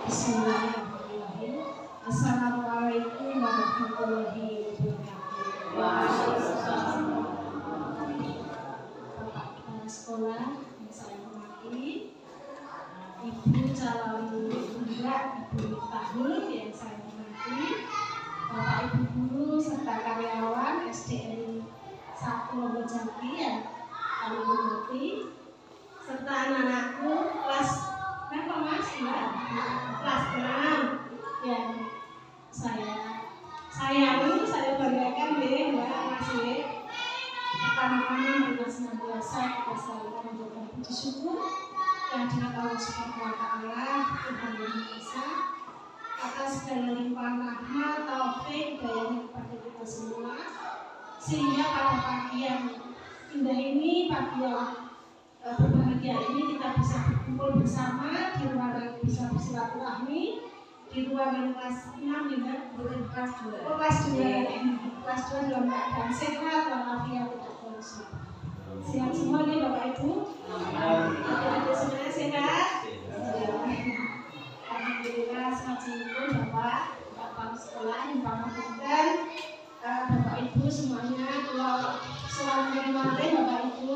Bismillahirrahmanirrahim. Assalamualaikum warahmatullahi wabarakatuh. Waalaikumsalam. Bapak sekolah yang saya hormati, Ibu calon tunggal Ibu Miftahul yang saya hormati, Bapak Ibu guru serta karyawan SDN 1 Lomojaki yang kami hormati, serta anak-anakku kelas berapa Mas? Kelas 6 yang saya banggakan deh Mbak masih pertama-tama dengan senantiasa kita selalu menunjukkan puji syukur kehadirat Allah Subhanahu wa Ta'ala Tuhan yang Maha Esa atas segala limpahan rahmat, taufik, hidayahnya kepada kita semua, sehingga pada pagi yang indah ini, pagi yang berbahagia ini kita bisa berkumpul bersama di ruangan bisa bersilaturahmi di ruangan kelas 6 ya kelas 2 dalam keadaan sehat walafiat tidak kondusif. Sehat semua nih Bapak Ibu. Adik-adik semuanya sehat. Alhamdulillah assalamualaikum Bapak sekolah yang pangapunten Bapak Ibu semuanya. Kalau selamat kemarin Bapak Ibu.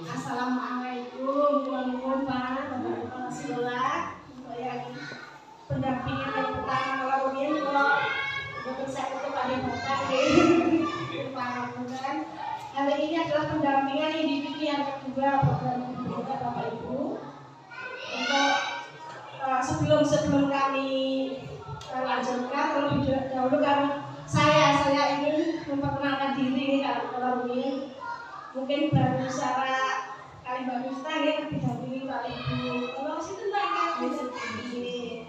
Assalamualaikum warahmatullahi wabarakatuh. Bapak sekolah yang pendampingan yang pertama kalau begini kalau saya kepada Bapak pangapunten. Hari ini adalah pendampingan individu yang kedua program kita Bapak Ibu. Untuk sebelum kami lanjutkan terlebih dahulu saya ingin memperkenalkan diri kalau ini mungkin baru secara kalimat Miftah ya didampingi Pak Ibu. Kalau situ Mbak ini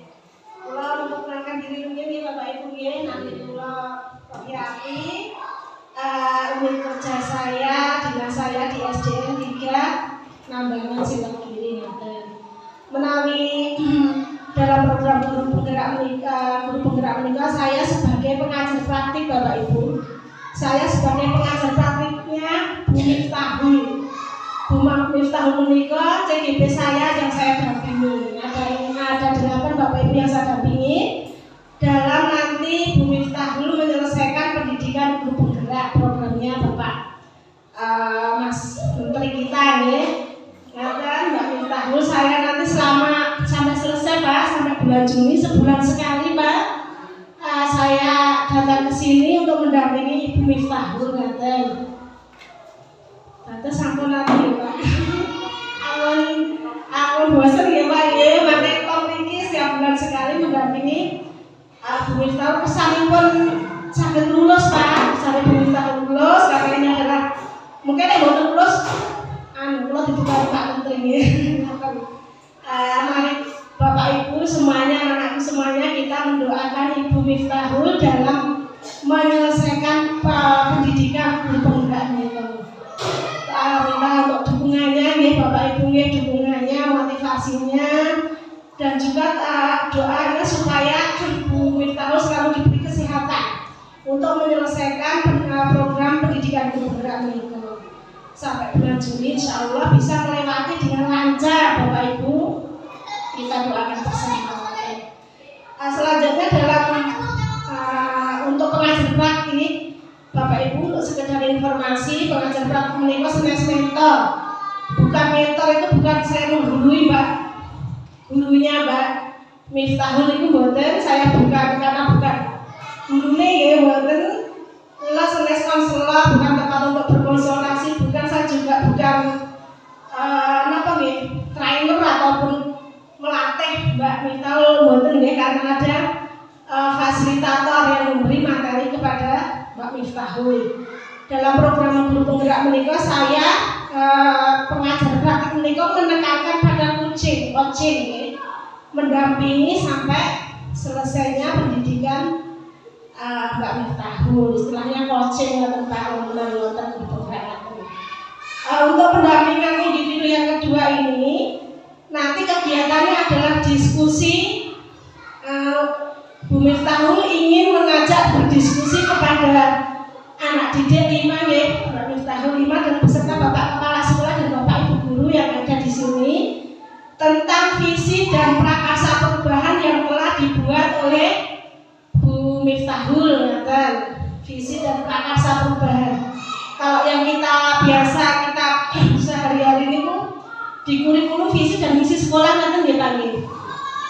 kalau memperkenalkan diri mungkin Bapak Ibu ya nanti kalau Rohiyati unit kerja saya dinas saya di SDN 3 Nambangan Silangkiri menawi dalam program guru penggerak menikah saya sebagai pengajar praktik Bapak Ibu. Saya sebagai pengajar praktiknya Bu Miftahul. Bu Miftahul menikah CGP saya yang saya dampingi. Ada 8 Bapak Ibu yang saya dampingi dalam nanti Bu Miftahul menyelesaikan pendidikan guru penggerak programnya Bapak Mas Menteri kita ya. Dan Mbak Miftahul saya nanti selama sampai selesai Pak, sampai bulan Juni sebulan sekali Pak. Saya datang ke sini untuk mendampingi Ibu Miftahul ngaten. Nanti sampun nanti ya Pak. Amun bosan ya Pak ya, makanya kompliki setiap bulan sekali mendampingi Bu Miftahul kesanipun saged lulus Pak. Sampai Bu Miftahul lulus, karena ini adalah mungkin yang mau lulus kalau ditukar Pak Menteri ya. Mari Bapak Ibu semuanya, anak-anakku semuanya kita mendoakan Ibu Miftahul dalam menyelesaikan pendidikan guru penggeraknya itu. Minta untuk dukungannya nih Bapak Ibu nih, dukungannya, motivasinya dan juga doanya supaya Ibu Miftahul selalu diberi kesehatan untuk menyelesaikan program pendidikan guru penggeraknya itu. Sampai bulan Juni insya Allah bisa melewati dengan lancar Bapak Ibu. Kita doakan bersama. Selanjutnya dalam untuk pengajar praktik Bapak Ibu untuk sekedar informasi pengajar praktik menikah senes mentor. Bukan mentor itu bukan saya menggurui Mbak. Gurunya Mbak Miftahul itu boten saya bukan karena bukan gurunya ya boten. Kelas senes konselor bukan tempat untuk berkonsultasi, bukan saya juga bukan trainer ataupun melatih Mbak Miftahul boten ya, karena ada fasilitator yang memberi materi kepada Mbak Miftahul. Dalam program guru penggerak menikah saya pengajar praktik menikah menekankan pada coaching ya, mendampingi sampai selesainya pendidikan Mbak Miftahul, istilahnya coaching tentang guru penggerak. Untuk pendampingan individu yang kedua ini nanti kegiatannya adalah diskusi. Bu Miftahul ingin mengajak berdiskusi kepada anak didik 5 ya, Mbak Miftahul 5 dan beserta Bapak Kepala Sekolah dan Bapak Ibu Guru yang ada di sini tentang visi dan prakarsa perubahan yang oleh Bu Miftahul, ngaten, visi dan prakarsa perubahan. Kalau yang kita biasa kita sehari-hari ini di kurikulum visi dan misi sekolah ngaten nggih Pak nggih.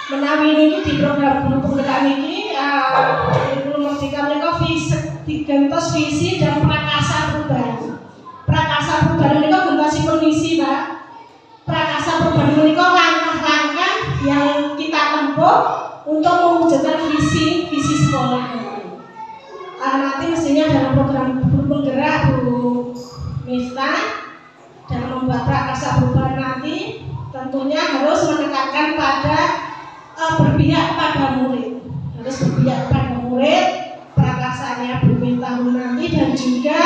Menawi niki di program guru penggerak niki kurikulum merdeka menika digentos visi dan prakarsa perubahan. Prakarsa perubahan menika gentosipun misi, Pak. Prakarsa perubahan menika langkah-langkah yang kita tempuh untuk mewujudkan visi sekolah. Nanti mestinya dalam program guru penggerak Bu Miftah dalam membuat prakarsa perubahan nanti tentunya harus menekankan pada berpihak pada murid, harus berpihak pada murid prakarsanya Bu Miftah nanti, dan juga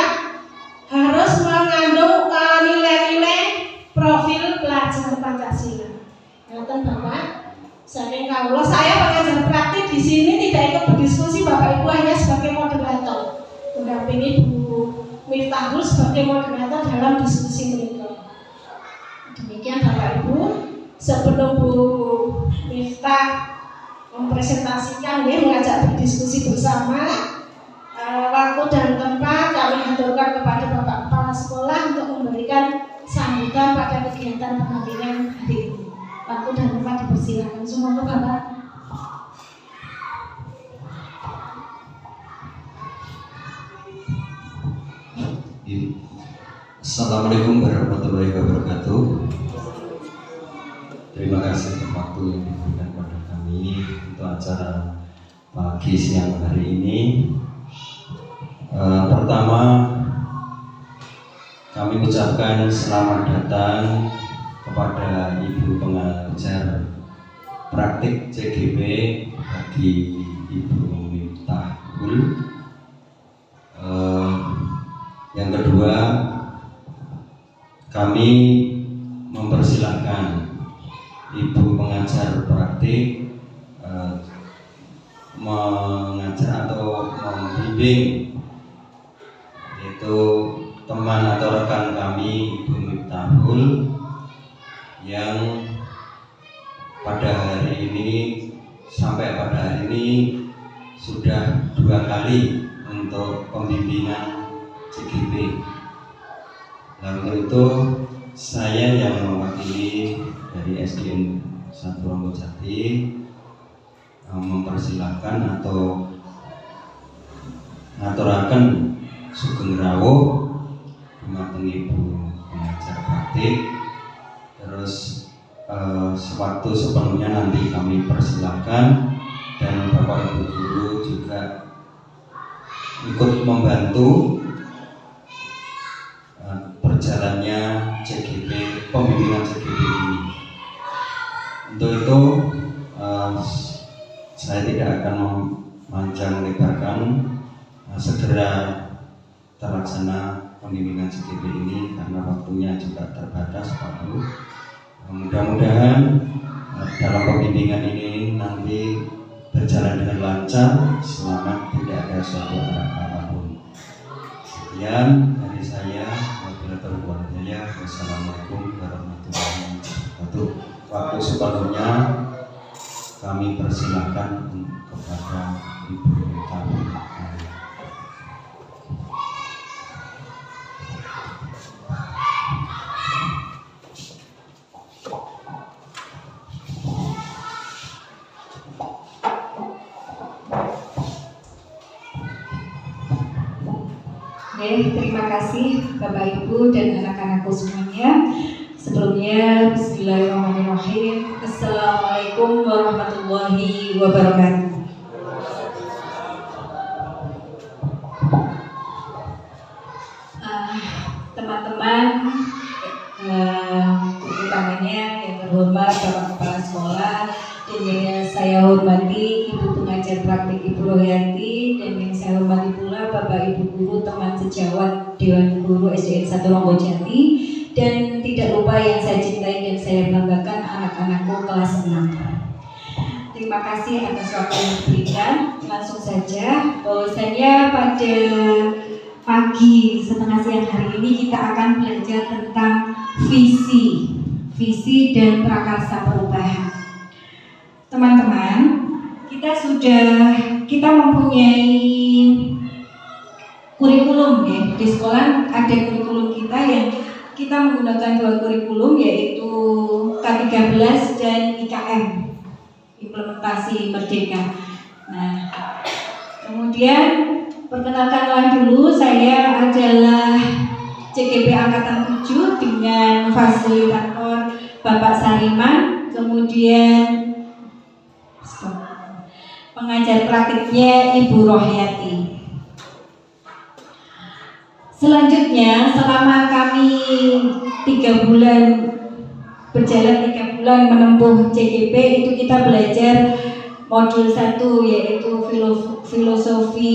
harus mengandung nilai-nilai profil pelajar Pancasila. Ngaten Bapak. Saking kawula saya pengajar praktik di sini tidak ikut berdiskusi, Bapak Ibu hanya sebagai moderator, mendampingi Bu Miftahul sebagai moderator dalam diskusi mereka. Demikian Bapak Ibu, sebelum Bu Miftah mempresentasikan mengajak berdiskusi bersama, waktu dan tempat kami aturkan kepada Bapak Kepala Sekolah untuk memberikan sambutan pada kegiatan pendampingan hari ini. Waktu dan tempat dipersilakan semua ke Bapak. Assalamualaikum warahmatullahi wabarakatuh. Terima kasih untuk waktu yang diberikan kepada kami untuk acara pagi siang hari ini. Pertama, kami ucapkan selamat datang kepada Ibu pengajar praktik CGP bagi Ibu Miftahul. Yang kedua, kami mempersilahkan Ibu pengajar praktik mengajar atau membimbing, yaitu teman atau rekan kami Ibu Miftahul yang pada hari ini sampai pada hari ini sudah 2 kali untuk pembimbingan CGP. Lalu itu saya yang mewakili dari SDN 1 Rombojati mempersilahkan atau ngaturaken sugeng rawuh dumateng Ibu pengajar praktik. Terus sewaktu sepenuhnya nanti kami persilahkan, dan Bapak Ibu guru juga ikut membantu berjalannya CGP, pembimbingan CGP ini. Untuk itu saya tidak akan memanjang lebarkan, segera terlaksana pembimbingan CGP ini karena waktunya juga terbatas, Pak Bu. Mudah-mudahan dalam pembimbingan ini nanti berjalan dengan lancar, selamat, tidak ada suatu apapun. Sekian dari saya, moderator Buanjaya. Wassalamualaikum warahmatullahi wabarakatuh. Waktu sepenuhnya kami persilahkan kepada Ibu Miftahul. Terima kasih Bapak Ibu dan anak-anakku semuanya. Sebelumnya bismillahirrahmanirrahim. Assalamualaikum warahmatullahi wabarakatuh. Teman-teman, utamanya yang terhormat Bapak Kepala Sekolah, dan yang saya hormati Ibu pengajar praktik Ibu Royanti, dan yang saya hormati pula Bapak Ibu guru teman sejawat Dewan Guru SDN 1 Rombojati, dan tidak lupa yang saya cintai dan saya banggakan anak-anakku kelas 6. Terima kasih atas waktu yang diberikan. Langsung saja, bahwasanya pada pagi setengah siang hari ini kita akan belajar tentang visi dan prakarsa perubahan. Teman-teman, kita sudah kita mempunyai kurikulum ya. Di sekolah ada kurikulum kita yang kita menggunakan 2 kurikulum, yaitu K13 dan IKM, implementasi Merdeka. Nah, kemudian perkenalkanlah dulu, saya adalah CGP Angkatan 7 dengan fasilitator Bapak Sariman, kemudian pengajar praktiknya Ibu Rohyati. Selanjutnya, selama kami 3 bulan berjalan 3 bulan menempuh CGP, itu kita belajar modul 1, yaitu filosofi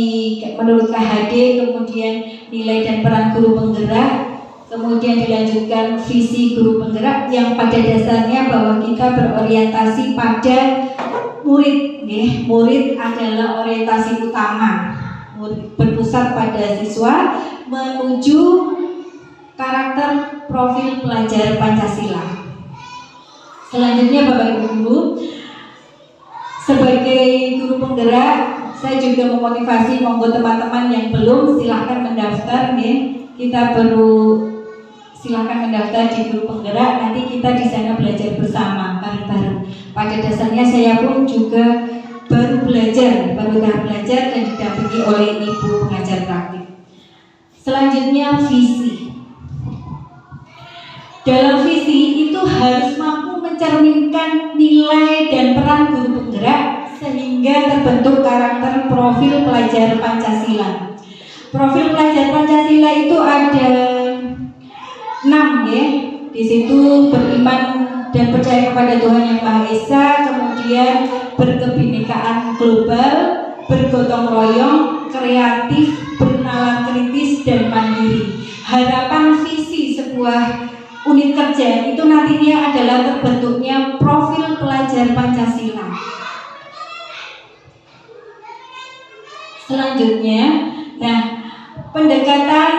menurut KHD, kemudian nilai dan peran guru penggerak, kemudian dilanjutkan visi guru penggerak yang pada dasarnya bahwa kita berorientasi pada murid. Murid adalah orientasi utama, berpusat pada siswa menuju karakter profil pelajar Pancasila. Selanjutnya Bapak Ibu Guru, sebagai guru penggerak, saya juga memotivasi monggo teman-teman yang belum silahkan mendaftar ya. Kita silahkan mendaftar di guru penggerak, nanti kita di sana belajar bersama bareng-bareng. Pada dasarnya saya pun juga baru tahap belajar dan didampingi oleh Ibu pengajar praktik. Selanjutnya visi. Dalam visi itu harus mampu mencerminkan nilai dan peran guru penggerak sehingga terbentuk karakter profil pelajar Pancasila. Profil pelajar Pancasila itu ada 6 ya. Di situ beriman dan percaya kepada Tuhan Yang Maha Esa, kemudian berkebinekaan global, bergotong royong, kreatif, bernalar kritis dan mandiri. Harapan visi sebuah unit kerja itu nantinya adalah terbentuknya profil pelajar Pancasila. Selanjutnya, pendekatan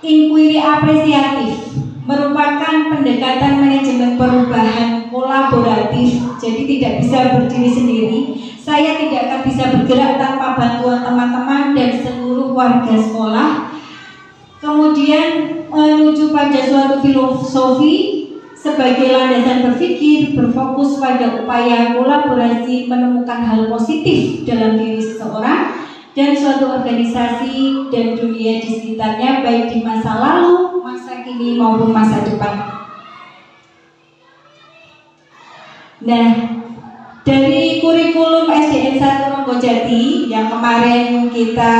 inquiry apresiatif merupakan pendekatan manajemen perubahan kolaboratif. Jadi tidak bisa berdiri sendiri. Saya tidak akan bisa bergerak tanpa bantuan teman-teman dan seluruh warga sekolah. Kemudian menuju pada suatu filosofi sebagai landasan berpikir, berfokus pada upaya kolaborasi menemukan hal positif dalam diri seseorang dan suatu organisasi dan dunia di sekitarnya, baik di masa lalu, masa kini maupun masa depan. Nah, dari kurikulum SDN 1 Ronggojati yang kemarin kita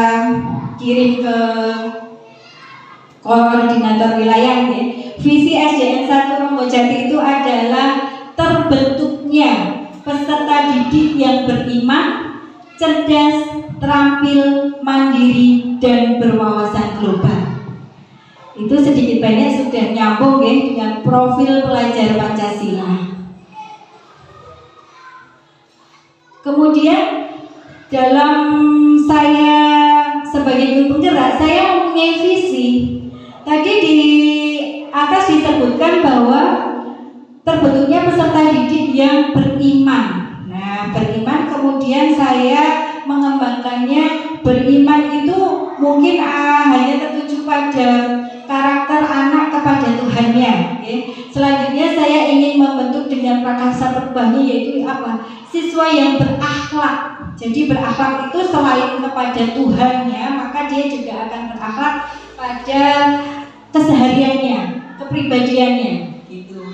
kirim ke koordinator wilayah ya, visi SDN 1 Ronggojati itu adalah terbentuknya peserta didik yang beriman, cerdas, terampil, mandiri, dan berwawasan global. Itu sedikit banyak sudah nyambung ya dengan profil pelajar Pancasila. Kemudian dalam saya sebagai guru penggerak, saya mempunyai visi. Tadi di atas disebutkan bahwa terbentuknya peserta didik yang beriman. Nah, beriman kemudian saya mengembangkannya. Beriman itu mungkin hanya tertuju pada karakter anak kepada Tuhannya. Selanjutnya saya ingin membentuk dengan prakasa perubahannya, yaitu apa? Siswa yang berakhlak. Jadi berakhlak itu selain kepada Tuhannya, maka dia juga akan berakhlak pada kesehariannya, kepribadiannya, gitu.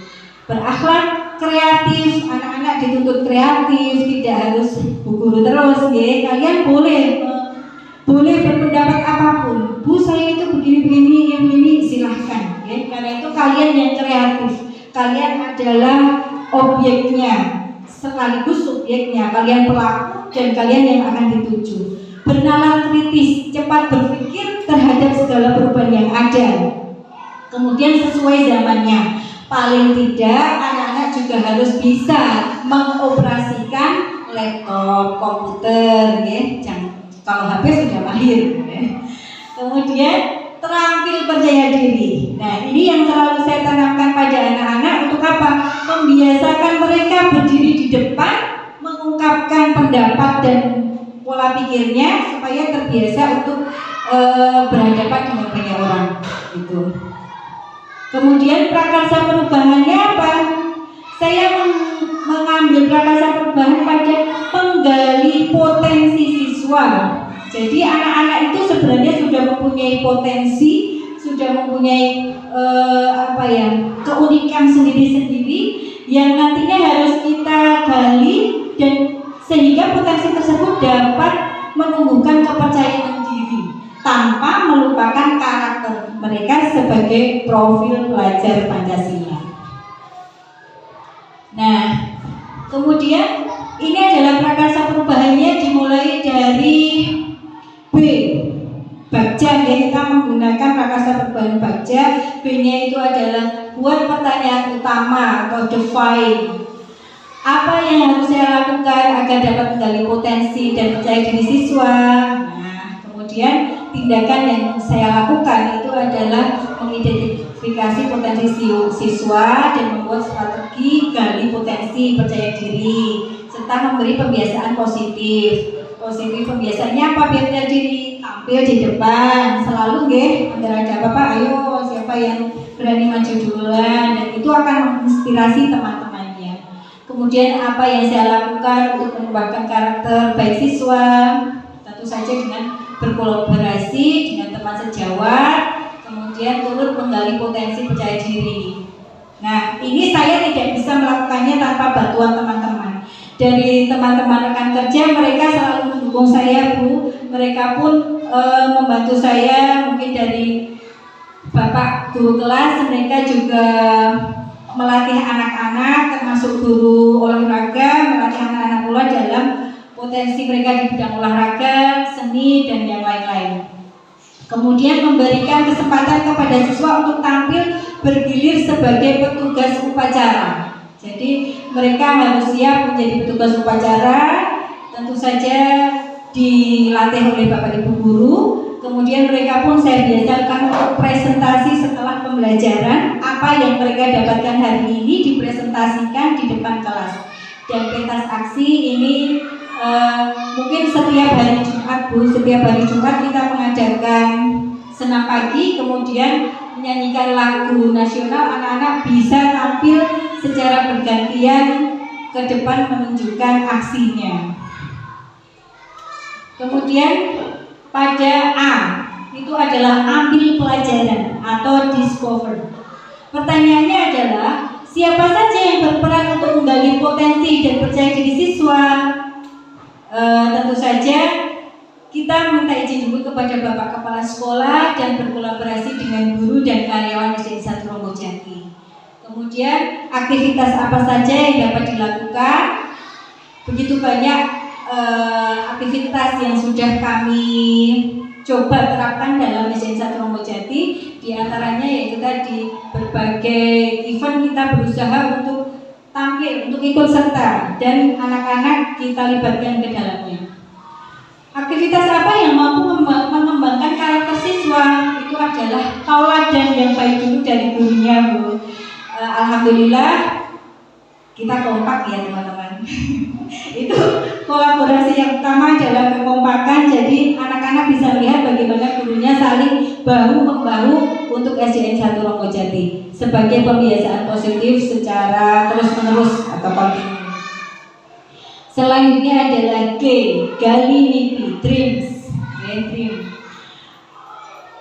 Berakhlak, kreatif, anak-anak dituntut kreatif, tidak harus bu guru terus, ya. Kalian boleh berpendapat apapun. Bu, saya itu begini, silahkan, ya. Karena itu kalian yang kreatif, kalian adalah objeknya sekaligus subjeknya, kalian pelaku dan kalian yang akan dituju. Bernalar kritis, cepat berpikir terhadap segala perubahan yang ada. Kemudian sesuai zamannya. Paling tidak anak-anak juga harus bisa mengoperasikan laptop, komputer, ya. Kalau HP sudah mahir, ya. Kemudian terampil percaya diri. Nah, ini yang selalu saya tanamkan pada anak-anak untuk apa? Membiasakan mereka berdiri di depan, mengungkapkan mengungkapkan pendapat dan pola pikirnya supaya terbiasa untuk berhadapan dengan banyak orang gitu. Kemudian prakarsa perubahannya apa? Saya mengambil prakarsa perubahan pada menggali potensi siswa. Jadi anak-anak itu sebenarnya sudah mempunyai potensi, sudah mempunyai keunikan sendiri-sendiri yang nantinya harus kita gali dan sehingga potensi tersebut dapat menumbuhkan kepercayaan diri tanpa melupakan karakter mereka sebagai profil pelajar Pancasila. Nah, kemudian ini adalah prakarsa perubahannya dimulai dari B, Bagja, ya, kita menggunakan prakarsa perubahan Bagja. B-nya itu adalah buat pertanyaan utama atau define. Apa yang harus saya lakukan agar dapat menggali potensi dan percaya diri siswa? Nah, kemudian tindakan yang saya lakukan itu adalah mengidentifikasi potensi siswa dan membuat strategi gali potensi percaya diri serta memberi pembiasaan positif. Positif pembiasaannya apa biar percaya diri? Tampil di depan, selalu agar ada apa-apa, ayo siapa yang berani maju duluan, dan itu akan menginspirasi teman-temannya. Kemudian apa yang saya lakukan untuk mengembangkan karakter baik siswa? Tentu saja dengan berkolaborasi dengan teman sejawat, kemudian turut menggali potensi percaya diri. Nah, ini saya tidak bisa melakukannya tanpa bantuan teman-teman. Dari teman-teman rekan kerja, mereka selalu mendukung saya, Bu. Mereka pun membantu saya, mungkin dari Bapak guru kelas, mereka juga melatih anak-anak, termasuk guru olahraga, melatih anak-anak pula dalam potensi mereka di bidang olahraga, seni, dan yang lain-lain. Kemudian memberikan kesempatan kepada siswa untuk tampil bergilir sebagai petugas upacara. Jadi mereka harus siap menjadi petugas upacara, tentu saja dilatih oleh Bapak Ibu guru. Kemudian mereka pun saya biasakan untuk presentasi setelah pembelajaran. Apa yang mereka dapatkan hari ini dipresentasikan di depan kelas. Dan pentas aksi ini mungkin setiap hari Jumat, Bu. Setiap hari Jumat kita mengadakan senam pagi, kemudian menyanyikan lagu nasional. Anak-anak bisa tampil secara bergantian ke depan menunjukkan aksinya. Kemudian pada A itu adalah ambil pelajaran atau discover. Pertanyaannya adalah siapa saja yang berperan untuk menggali potensi dan percaya diri siswa? Tentu saja kita minta izin dulu kepada Bapak Kepala Sekolah dan berkolaborasi dengan guru dan karyawan SDN 1 Ronggojati. Kemudian aktivitas apa saja yang dapat dilakukan? Begitu banyak aktivitas yang sudah kami coba terapkan dalam SDN 1 Ronggojati. Di antaranya yaitu tadi berbagai event kita berusaha untuk tampil, untuk ikut serta, dan anak-anak kita libatkan ke dalamnya. Aktivitas apa yang mampu mengembangkan karakter siswa? Itu adalah tauladan yang baik dulu dari gurunya, Bu. Alhamdulillah kita kompak ya teman-teman. Itu kolaborasi yang utama adalah kekompakan. Jadi anak-anak bisa melihat bagaimana gurunya saling bahu-membahu untuk SDN 1 Ronggojati sebagai pembiasaan positif secara terus-menerus atau kontinu. Selanjutnya adalah G, gali mimpi, dreams. Dream.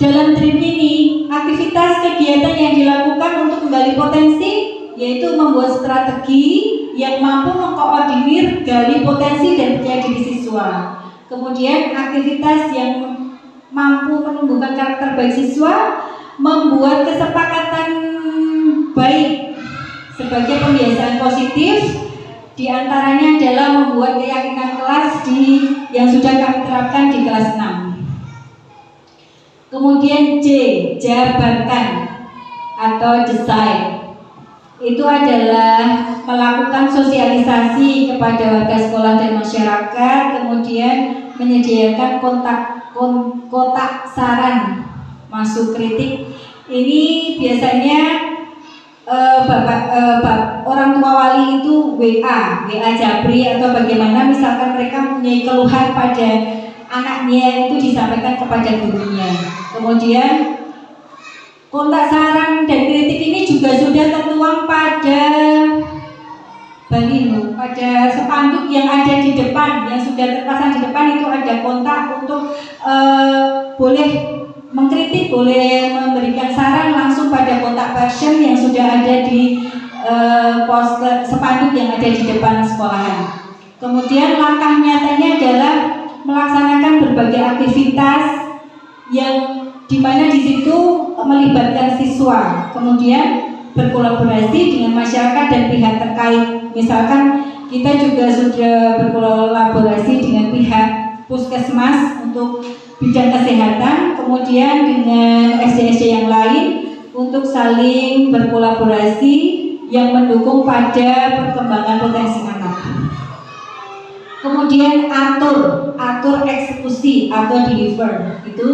Dalam dream ini, aktivitas kegiatan yang dilakukan untuk menggali potensi yaitu membuat strategi yang mampu mengkoordinir gali potensi dan percaya diri siswa. Kemudian aktivitas yang mampu menumbuhkan karakter baik siswa, membuat kesepakatan baik sebagai pembiasaan positif. Di antaranya adalah membuat keyakinan kelas yang sudah kami terapkan di kelas 6. Kemudian J, jabarkan atau decide. Itu adalah melakukan sosialisasi kepada warga sekolah dan masyarakat, kemudian menyediakan kotak saran masuk kritik. Ini biasanya orang tua wali itu WA Japri atau bagaimana, misalkan mereka mempunyai keluhan pada anaknya itu disampaikan kepada gurunya. Kemudian kontak saran dan kritik ini juga sudah tertuang pada baliho, pada spanduk yang ada di depan, yang sudah terpasang di depan itu ada kontak untuk boleh mengkritik, boleh memberikan saran langsung pada kontak person yang sudah ada di poster spanduk yang ada di depan sekolahan. Kemudian langkah nyatanya adalah melaksanakan berbagai aktivitas yang dimana di situ melibatkan siswa, kemudian berkolaborasi dengan masyarakat dan pihak terkait. Misalkan kita juga sudah berkolaborasi dengan pihak puskesmas untuk bidang kesehatan, kemudian dengan SD-SD yang lain untuk saling berkolaborasi yang mendukung pada perkembangan potensi anak. Kemudian atur eksekusi atau deliver, itu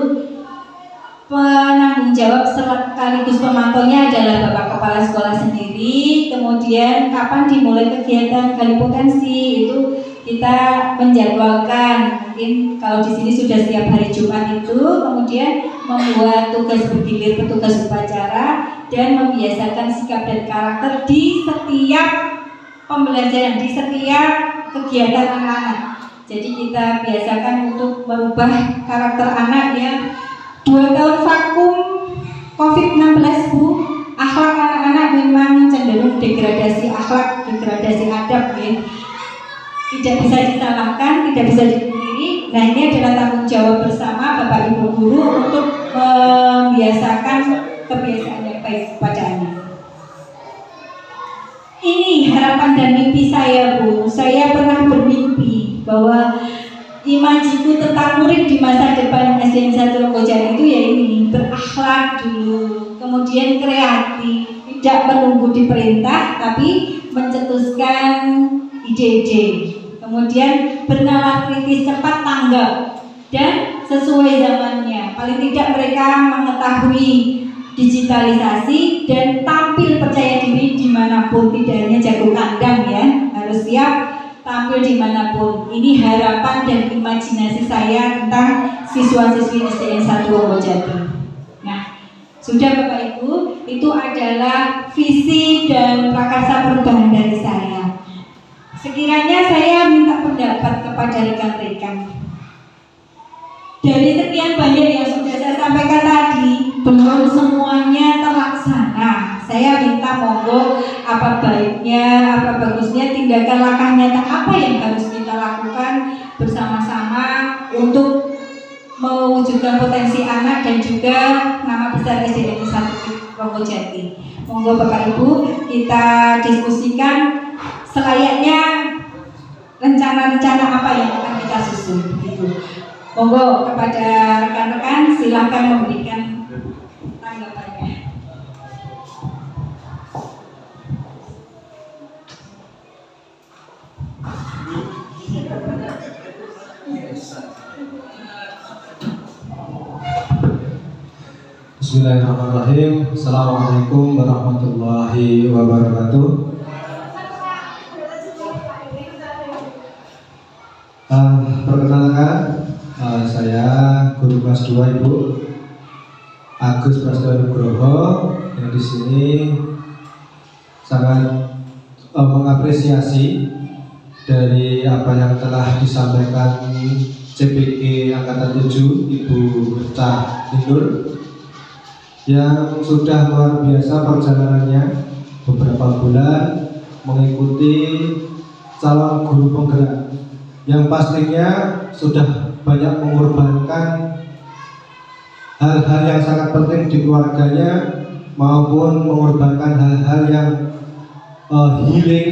penanggung jawab sekaligus pemantaunya adalah Bapak Kepala Sekolah sendiri. Kemudian kapan dimulai kegiatan gali potensi itu kita menjadwalkan, mungkin kalau di sini sudah setiap hari Jumat itu, kemudian membuat tugas bergilir petugas upacara dan membiasakan sikap dan karakter di setiap pembelajaran, di setiap kegiatan anak-anak. Jadi kita biasakan untuk merubah karakter anak yang 2 tahun vakum COVID-19 Bu, akhlak anak-anak memang cenderung degradasi akhlak, degradasi adab ya. Tidak bisa disalahkan, tidak bisa dipungkiri. Nah, ini adalah tanggung jawab bersama Bapak Ibu guru untuk membiasakan kebiasaan yang baik pada anak. Ini harapan dan mimpi saya Bu. Saya pernah bermimpi bahwa imajiku tentang murid di masa depan SDN 1 Longgojati itu ya ini, berakhlak dulu, kemudian kreatif, tidak menunggu diperintah tapi mencetuskan ide-ide, kemudian bernalar kritis, cepat tanggap dan sesuai zamannya. Paling tidak mereka mengetahui digitalisasi dan tampil percaya diri dimanapun, tidak hanya jago kandang ya, harus siap tampil dimanapun. Ini harapan dan imajinasi saya tentang siswa-siswi SDN 1 Longgojati. Nah, sudah Bapak Ibu, itu adalah visi dan prakarsa perubahan dari saya. Sekiranya saya minta pendapat kepada rekan-rekan. Dari sekian banyak yang sudah saya sampaikan tadi, belum semuanya terlaksana. Saya minta monggo apa baiknya, apa bagusnya tindakan langkah nyata apa yang harus kita lakukan bersama-sama untuk mewujudkan potensi anak dan juga nama besar SDN 1 Longgojati. Monggo Bapak Ibu kita diskusikan selayaknya rencana-rencana apa yang akan kita susun gitu. Monggo kepada rekan-rekan silakan memberikan tanggapannya. Bismillahirrahmanirrahim. Assalamualaikum warahmatullahi wabarakatuh. Perkenalkan, saya guru kelas 2 Ibu Agus Prasetyo Nugroho yang di sini sangat mengapresiasi dari apa yang telah disampaikan CPG Angkatan 7 Ibu Cah Lindur yang sudah luar biasa perjalanannya beberapa bulan mengikuti calon guru penggerak yang pastinya sudah banyak mengorbankan hal-hal yang sangat penting di keluarganya maupun mengorbankan hal-hal yang healing,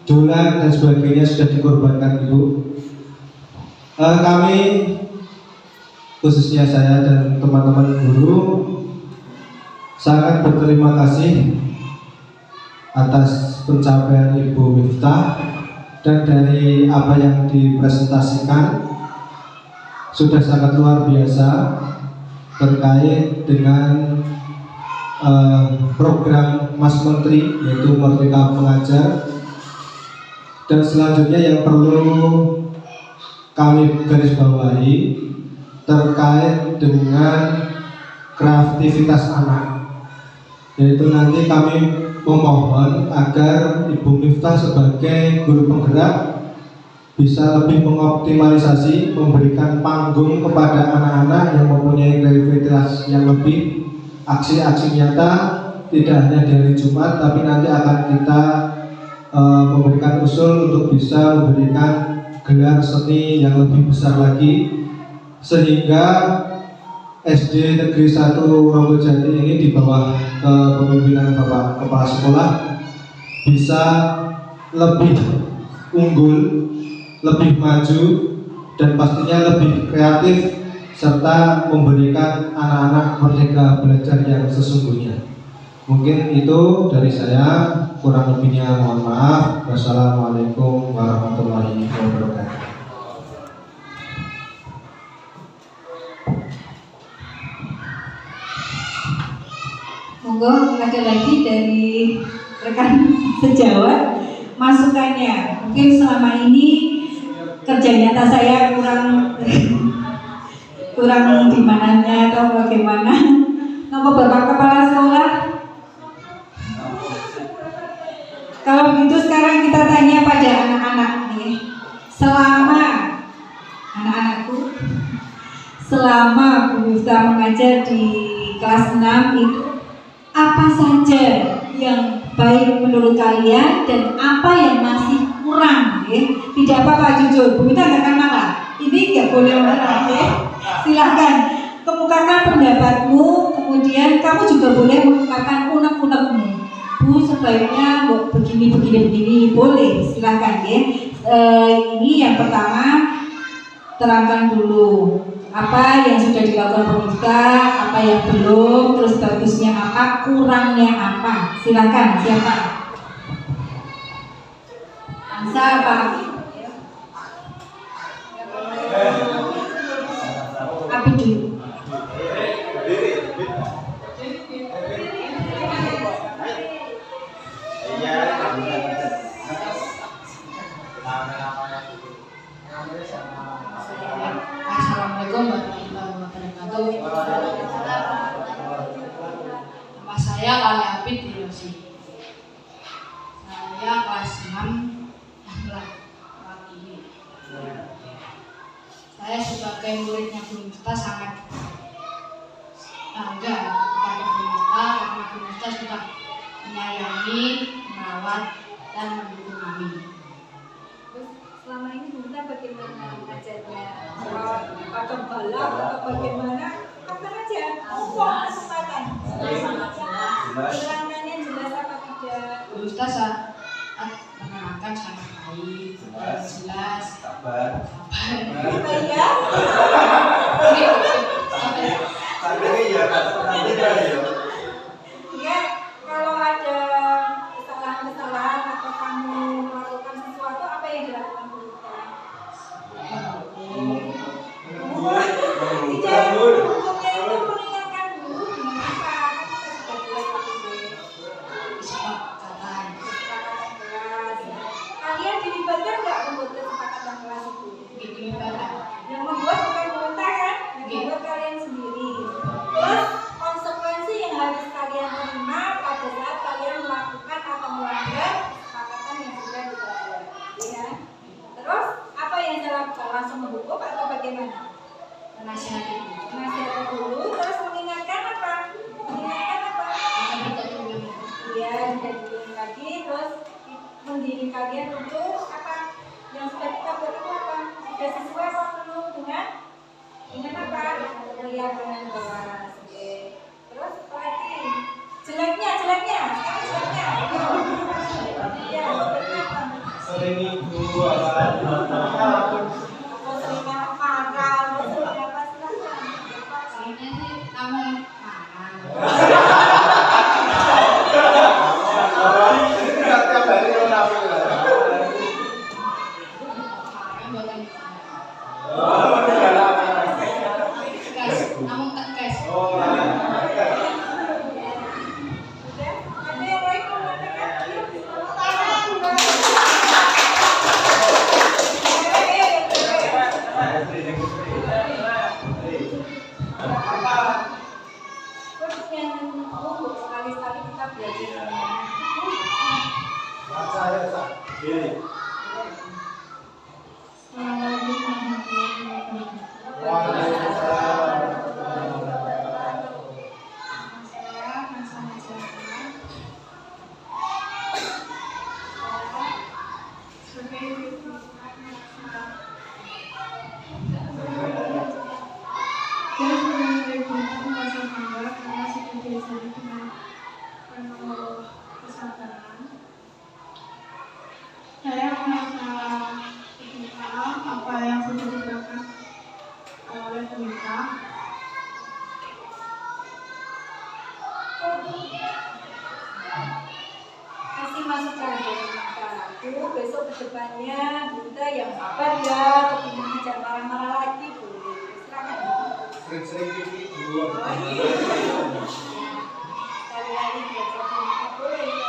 dolan dan sebagainya sudah dikorbankan Ibu. Kami khususnya saya dan teman-teman guru sangat berterima kasih atas pencapaian Ibu Miftah, dan dari apa yang dipresentasikan sudah sangat luar biasa terkait dengan program Mas Menteri, yaitu Merdeka Mengajar. Dan selanjutnya yang perlu kami garis bawahi terkait dengan kreativitas anak, yaitu nanti kami memohon agar Ibu Miftah sebagai guru penggerak bisa lebih mengoptimalisasi, memberikan panggung kepada anak-anak yang mempunyai kreativitas yang lebih, aksi-aksi nyata, tidak hanya di hari Jumat, tapi nanti akan kita memberikan usul untuk bisa memberikan gelar seni yang lebih besar lagi, sehingga SD Negeri 1 Ronggojati ini di bawah kepemimpinan Bapak Kepala Sekolah bisa lebih unggul, lebih maju, dan pastinya lebih kreatif, serta memberikan anak-anak merdeka belajar yang sesungguhnya. Mungkin itu dari saya, kurang lebihnya mohon maaf. Wassalamualaikum warahmatullahi wabarakatuh. Monggo ada lagi dari rekan sejawat masukannya. Mungkin selama ini kerja nyata saya kurang dimananya atau bagaimana? Nama Bapak Kepala Sekolah? Kalau begitu sekarang kita tanya pada anak-anak nih. Selama anak-anakku, selama Bu Miftah mengajar di kelas 6 itu apa saja yang baik menurut kalian dan apa yang masih kurang, ya? Tidak apa-apa, jujur, Bu Miftah nggak akan marah. Ini nggak boleh marah, ya? Silahkan kemukakan pendapatmu, kemudian kamu juga boleh mengungkapkan unek-unekmu. Bu, sebaiknya begini, boleh, silahkan ya. Ini yang pertama, terangkan dulu apa yang sudah dilakukan pemerintah, apa yang belum, terus bagusnya apa, kurangnya apa. Silakan, siapa? Ansa apa? Api dulu. Assalamualaikum warahmatullahi wabarakatuh. Nama saya Kali Apit Yosi. Saya kelas 6 laki. Saya sebagai muridnya Bu Miftah sangat bangga kepada Bu Miftah karena Bu Miftah sudah menyayangi, merawat, dan mendukung kami. Selama ini Bu Miftah bagaimana mengajarnya? Apakah balap atau bagaimana? Kapan aja? Ngomong kesempatan. Terangkannya jelas apa tidak? Bu Miftah saat menerangkan sangat baik, jelas, sabar. Ya? Ya, kalau ada kesalahan atau kamu melakukan sesuatu, apa yang dilakukan Bu Miftah? Tidak, hukumnya itu mengingatkan dulu dengan apa? Kan kita sudah jelas Kesepakatan. kesepakatan kelas. Kalian dilibatkan nggak membuat kesepakatan kelas itu? Yang membuat bukan Bu Miftah kan? Yang membuat kalian sendiri. Terus konsekuensi yang harus kalian terima pada saat kalian melakukan atau melanggar kesepakatan yang sudah dibuat. Ya. Terus apa yang dilakukan? Langsung menghukum atau bagaimana? Menasihati dulu, terus mengingatkan apa? Iya, dan lagi, terus mendidik kalian untuk apa? Yang sudah kita buat itu apa? Sudah sesuai apa penuh dengan apa? Melihat dengan kelas. Oke. Terus apa lagi? Jeleknya. Sekarang jeleknya. Iya, jeleknya apa? Sering ibu apa? Sering marah, sering apa? Ini sih kamu depannya Bunda yang sabar ya, kepingin jangan marah-marah lagi boleh. Silakan. Sering-sering gigi dulu. Sekali-kali belajar boneka boleh.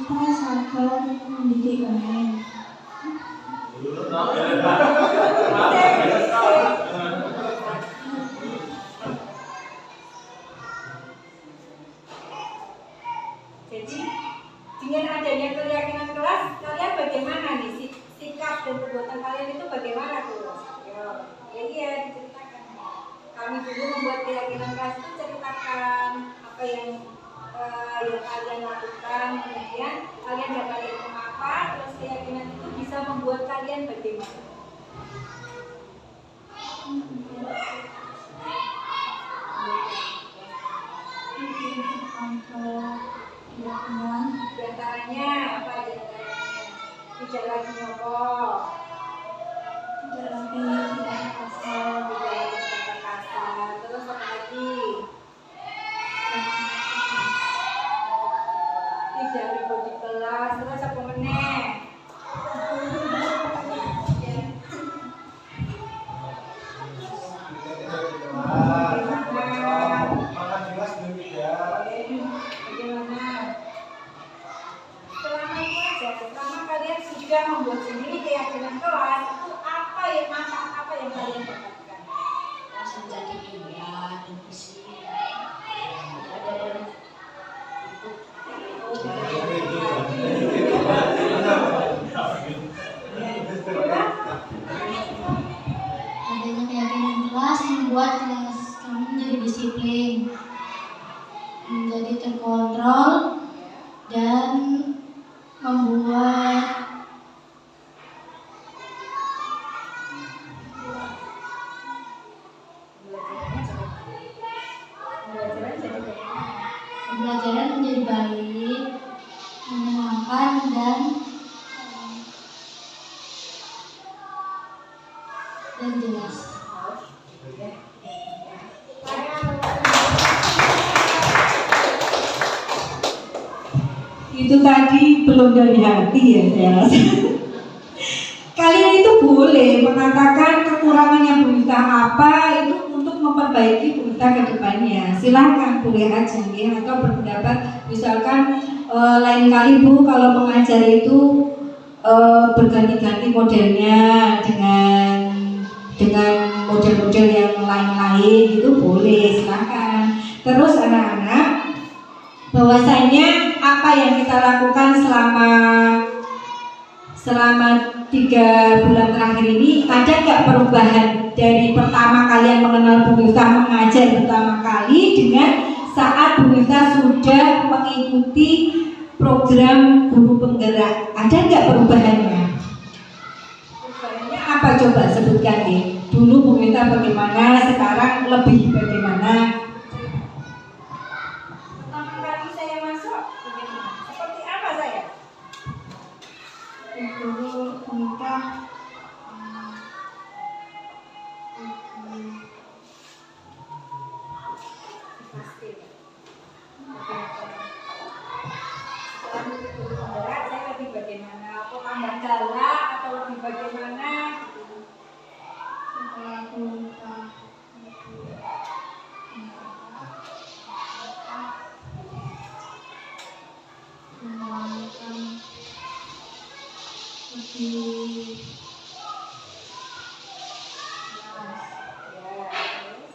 Kita sabar mendidik kami. Jadi dengan adanya keyakinan kelas, kalian bagaimana nih sikap dan perbuatan kalian itu bagaimana tuh? Iya diceritakan. Kami dulu membuat keyakinan kelas itu ceritakan apa yang kalian lakukan, kemudian kalian dapat ilmu apa, terus keyakinan itu bisa membuat kalian bagaimana? Di antaranya apa di antaranya? Tidak lagi nyokok, Tidak lagi tidak kasar. tidak lagi kata-kata, terus apa lagi? Tidak ribut di kelas, terus apa meneh? Makan jelas dulu ya. Bagaimana? Selama itu aja, selama kalian sudah membuat sendiri keyakinan kelas, itu apa yang manfaat apa yang kalian dapatkan? Langsung jadi dia dan visi. Ada yang adanya keyakinan kelas membuat kelas kami menjadi disiplin, menjadi terkontrol, dan membuat pembelajaran menjadi baik, menyenangkan, dan jelas. Itu tadi belum dari hati ya saya rasa. Kalian itu boleh mengatakan kekurangannya Bunda apa itu untuk memperbaiki Bunda ke depannya. Silahkan boleh aja ya, atau berpendapat misalkan lain kali Bu kalau mengajar itu berganti-ganti modelnya dengan model-model yang lain-lain itu boleh, silahkan. Terus anak-anak bahwasanya apa yang kita lakukan selama 3 bulan terakhir ini ada nggak perubahan dari pertama kalian mengenal Bu Miftah mengajar pertama kali dengan saat Bu Miftah sudah mengikuti program guru penggerak, ada nggak perubahannya? Perubahannya apa coba sebutkan nih. Dulu Bu Miftah bagaimana, sekarang lebih bagaimana? Pertama kali saya masuk bagaimana? Seperti apa saya? Dulu kita Pasti. Setelah mengikuti guru penggerak, saya lebih bagaimana? Apa tambah galak atau lebih bagaimana? setelah kita menjalankan lebih Ya, terus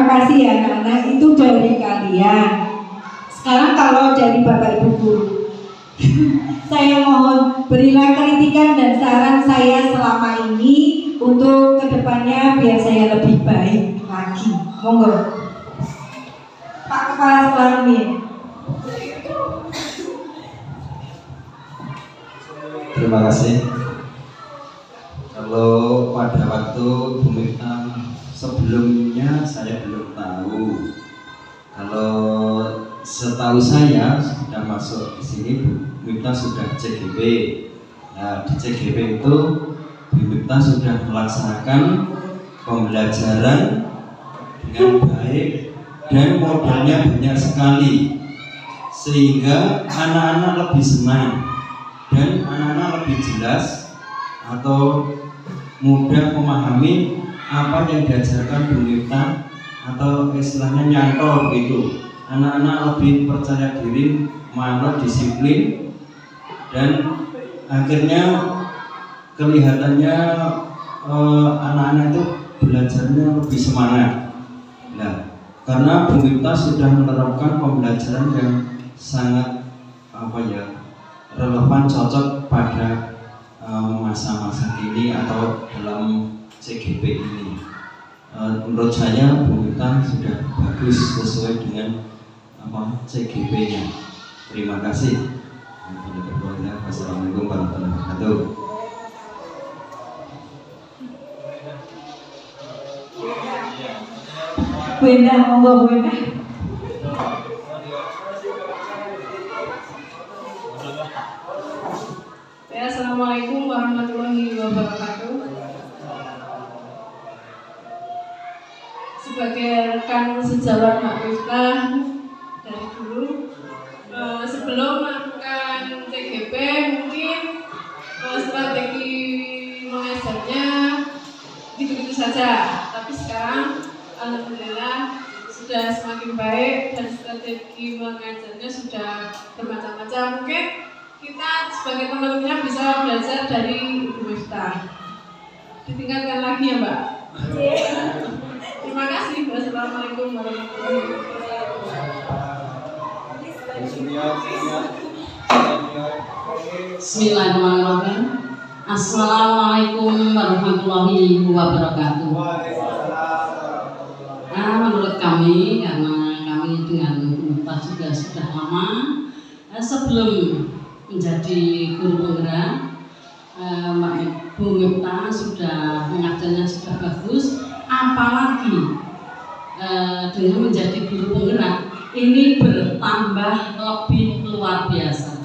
kasih ya anak-anak, itu dari kalian. Sekarang kalau dari Bapak Ibu Guru, saya mohon berilah kritikan dan saran saya selama ini untuk kedepannya biar saya lebih baik lagi. Monggo. Pak Kepala Sekolah Min. Terima kasih. Kalau pada waktu Bu Mifta sebelumnya saya belum tahu. Kalau setahu saya sudah masuk di sini Bu Mifta sudah CGP. Nah, di CGP itu Bu Mifta sudah melaksanakan pembelajaran dengan baik dan modalnya banyak sekali sehingga anak-anak lebih senang dan anak-anak lebih jelas atau mudah memahami apa yang diajarkan Bu Mifta atau istilahnya nyantol begitu. Anak-anak lebih percaya diri, manut, disiplin, dan akhirnya kelihatannya anak-anak itu belajarnya lebih semangat. Nah, karena Bu Mifta sudah menerapkan pembelajaran yang sangat relevan, cocok pada masa-masa kini atau dalam CGP ini. Menurut saya Bu Mifta sudah bagus sesuai dengan CGP-nya. Terima kasih. Wassalamualaikum warahmatullahi wabarakatuh. Bunda, monggo Bunda. Ya, assalamualaikum warahmatullahi wabarakatuh. Sebagai rekan sejawat Mbak Mifta dari dulu, sebelum melakukan CGP mungkin strategi mengajarnya gitu-gitu saja. Tapi sekarang alhamdulillah sudah semakin baik dan strategi mengajarnya sudah bermacam-macam. Mungkin kita sebagai teman-temannya bisa belajar dari Ibu Mifta. Ditingkatkan lagi ya Mbak. Terima kasih. Wassalamualaikum warahmatullahi wabarakatuh. Bismillahirrahmanirrahim. Assalamualaikum warahmatullahi wabarakatuh. Menurut kami, karena kami dengan Mifta juga sudah lama, sebelum menjadi guru penggerak, Bu Mifta sudah mengajarnya sudah bagus, apalagi dengan menjadi guru penggerak ini bertambah lebih luar biasa.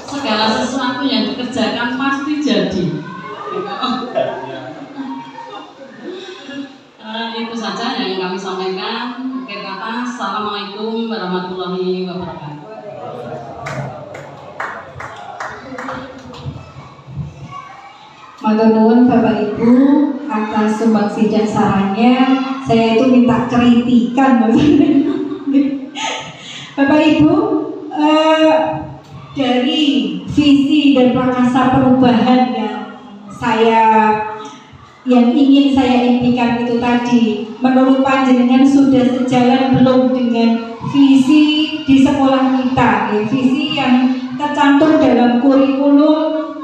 Segala sesuatu yang dikerjakan pasti jadi. Itu saja yang kami sampaikan. Akhir kata, assalamualaikum warahmatullahi wabarakatuh. Matur nuwun Bapak Ibu atas sumbangsi dan sarannya. Saya itu minta kritikan Bapak Ibu, dari visi dan prakasa perubahan yang ingin saya impikan itu tadi, menurut panjenengan sudah sejalan belum dengan visi di sekolah kita, ya, visi yang tercantum dalam kurikulum.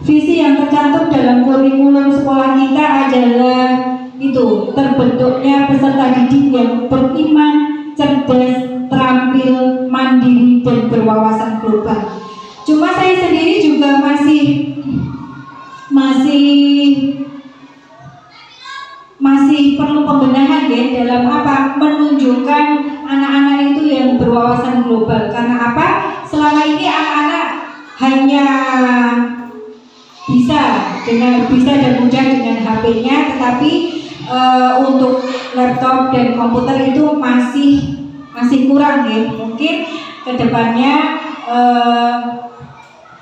Visi yang tercantum dalam kurikulum sekolah kita adalah itu, terbentuknya peserta didik yang beriman, cerdas, terampil, mandiri, dan berwawasan global. Cuma saya sendiri juga masih perlu pembenahan ya dalam menunjukkan anak-anak itu yang berwawasan global. Karena selama ini anak-anak hanya bisa dan mudah dengan HP-nya, tetapi untuk laptop dan komputer itu masih kurang ya. Mungkin kedepannya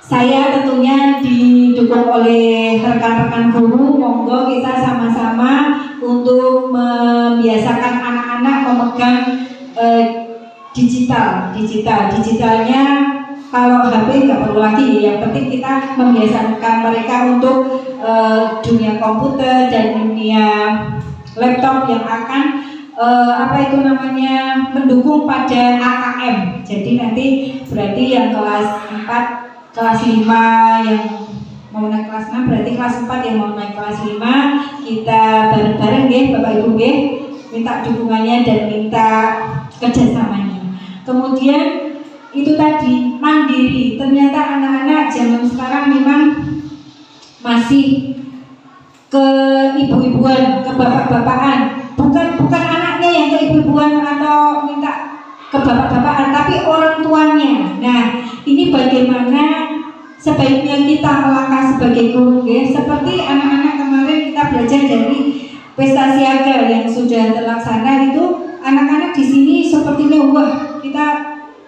saya tentunya didukung oleh rekan-rekan guru, monggo kita sama-sama untuk membiasakan anak-anak memegang digitalnya kalau HP nggak perlu lagi, yang penting kita membiasakan mereka untuk dunia komputer dan dunia laptop yang akan mendukung pada AKM. Jadi nanti berarti yang kelas 4, kelas 5 yang mau naik kelas 6, berarti kelas 4 yang mau naik kelas 5 kita bareng-bareng ya Bapak Ibu ya, minta dukungannya dan minta kerjasamanya. Kemudian itu tadi mandiri. Ternyata anak-anak zaman sekarang memang masih ke ibu-ibuan, ke bapak-bapakan. Bukan anaknya yang ke ibu-ibuan atau minta ke bapak-bapakan, tapi orang tuanya. Nah, ini bagaimana sebaiknya kita melangkah sebagai guru ya. Seperti anak-anak kemarin kita belajar dari pesta siaga yang sudah terlaksana itu, anak-anak di sini sepertinya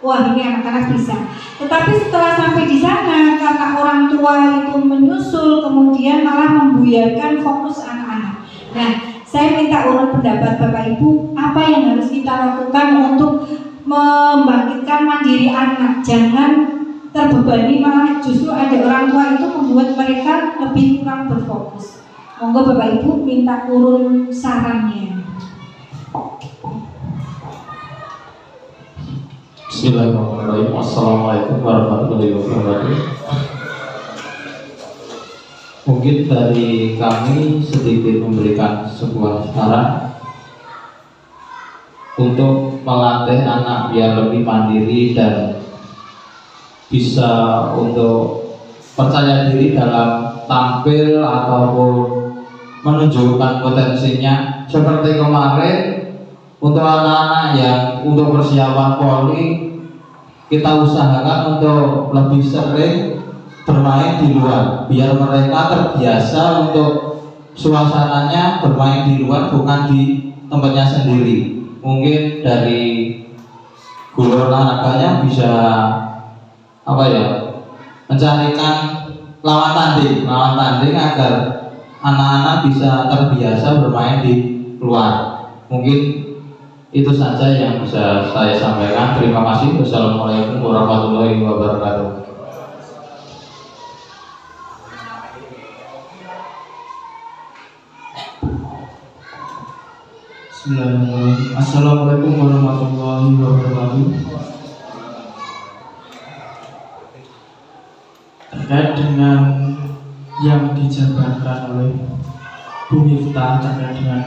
wah ini anak-anak bisa. Tetapi setelah sampai di sana, karena orang tua itu menyusul, kemudian malah membuyarkan fokus anak-anak. Nah, saya minta urut pendapat Bapak Ibu, apa yang harus kita lakukan untuk membangkitkan mandiri anak? Jangan terbebani, malah justru ada orang tua itu membuat mereka lebih kurang berfokus. Monggo Bapak Ibu minta urut sarannya. Bismillahirrahmanirrahim. Assalamualaikum warahmatullahi wabarakatuh. Mungkin dari kami sedikit memberikan sebuah saran untuk melatih anak biar lebih mandiri dan bisa untuk percaya diri dalam tampil ataupun menunjukkan potensinya. Seperti kemarin untuk anak-anak yang untuk persiapan poli, kita usahakan untuk lebih sering bermain di luar biar mereka terbiasa untuk suasananya bermain di luar, bukan di tempatnya sendiri. Mungkin dari guru olahraganya bisa mencarikan lawan tanding agar anak-anak bisa terbiasa bermain di luar. Mungkin itu saja yang bisa saya sampaikan. Terima kasih. Wassalamualaikum warahmatullahi wabarakatuh. Bismillahirrahmanirrahim. Assalamualaikum warahmatullahi wabarakatuh. Terkait dengan yang dijabarkan oleh Bu Miftah terkait dengan